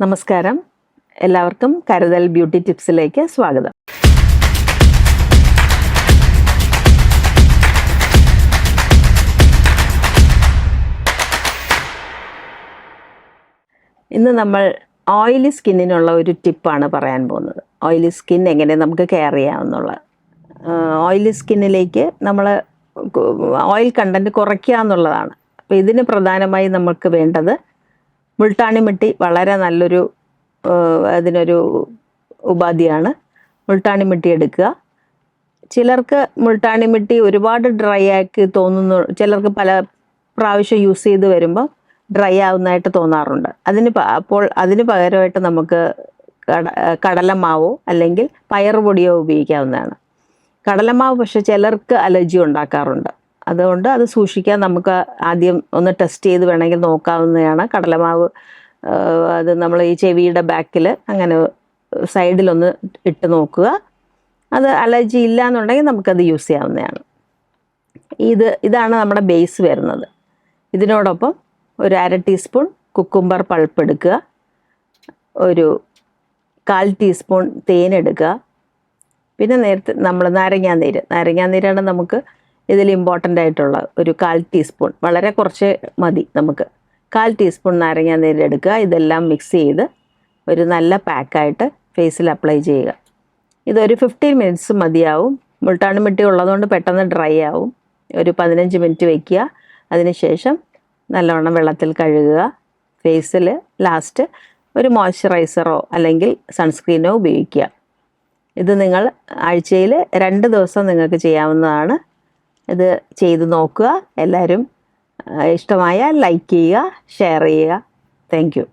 നമസ്കാരം, എല്ലാവർക്കും കരുതൽ ബ്യൂട്ടി ടിപ്സിലേക്ക് സ്വാഗതം. ഇന്ന് നമ്മൾ ഓയിലി സ്കിന്നിനുള്ള ഒരു ടിപ്പാണ് പറയാൻ പോകുന്നത്. ഓയിലി സ്കിൻ എങ്ങനെ നമുക്ക് കെയർ ചെയ്യാമെന്നുള്ള. ഓയിലി സ്കിന്നിലേക്ക് നമ്മൾ ഓയിൽ കണ്ടൻറ്റ് കുറയ്ക്കുക എന്നുള്ളതാണ്. അപ്പോൾ ഇതിന് പ്രധാനമായി നമുക്ക് വേണ്ടത് മുൾട്ടാണി മിട്ടി വളരെ നല്ലൊരു അതിനൊരു ഉപാധിയാണ്. മുൾട്ടാണി മിട്ടി എടുക്കുക. ചിലർക്ക് മുൾട്ടാണി മിട്ടി ഒരുപാട് ഡ്രൈ ആക്കി തോന്നുന്നു, ചിലർക്ക് പല പ്രാവശ്യം യൂസ് ചെയ്ത് വരുമ്പോൾ ഡ്രൈ ആവുന്നതായിട്ട് തോന്നാറുണ്ട്. അപ്പോൾ അതിന് പകരമായിട്ട് നമുക്ക് കടലമാവോ അല്ലെങ്കിൽ പയറുപൊടിയോ ഉപയോഗിക്കാവുന്നതാണ്. കടലമാവ് പക്ഷെ ചിലർക്ക് അലർജി ഉണ്ടാക്കാറുണ്ട്. അതുകൊണ്ട് അത് സൂക്ഷിക്കാൻ നമുക്ക് ആദ്യം ഒന്ന് ടെസ്റ്റ് ചെയ്ത് വേണമെങ്കിൽ നോക്കാവുന്നതാണ്. കടലമാവ് അത് നമ്മൾ ഈ ചെവിയുടെ ബാക്കിൽ അങ്ങനെ സൈഡിലൊന്ന് ഇട്ട് നോക്കുക. അത് അലർജി ഇല്ല എന്നുണ്ടെങ്കിൽ നമുക്കത് യൂസ് ചെയ്യാവുന്നതാണ്. ഇതാണ് നമ്മുടെ ബേസ് വരുന്നത്. ഇതിനോടൊപ്പം ഒരു 1/2 ടീസ്പൂൺ കുക്കുംബർ പൾപ്പ് എടുക്കുക, ഒരു 1/4 ടീസ്പൂൺ തേൻ എടുക്കുക, പിന്നെ നേരത്തെ നമ്മൾ നാരങ്ങാനീരാണ് നമുക്ക് ഇതിൽ ഇമ്പോർട്ടൻ്റ് ആയിട്ടുള്ള ഒരു 1/4 ടീസ്പൂൺ, വളരെ കുറച്ച് മതി നമുക്ക്. 1/4 ടീസ്പൂൺ നാരങ്ങാനീര് എടുക്കുക. ഇതെല്ലാം മിക്സ് ചെയ്ത് ഒരു നല്ല പാക്കായിട്ട് ഫേസിൽ അപ്ലൈ ചെയ്യുക. ഇതൊരു 15 മിനിറ്റ്സ് മതിയാവും. മുൾട്ടാണി മിട്ടി ഉള്ളതുകൊണ്ട് പെട്ടെന്ന് ഡ്രൈ ആവും. ഒരു 15 മിനിറ്റ് വയ്ക്കുക. അതിനുശേഷം നല്ലവണ്ണം വെള്ളത്തിൽ കഴുകുക. ഫേസിൽ ലാസ്റ്റ് ഒരു മോയ്സ്ചറൈസറോ അല്ലെങ്കിൽ സൺസ്ക്രീനോ ഉപയോഗിക്കുക. ഇത് നിങ്ങൾ ആഴ്ചയിൽ 2 ദിവസം നിങ്ങൾക്ക് ചെയ്യാവുന്നതാണ്. ഇത് ചെയ്ത് നോക്കുക. എല്ലാവരും ഇഷ്ടമായാൽ ലൈക്ക് ചെയ്യുക, ഷെയർ ചെയ്യുക. Thank you.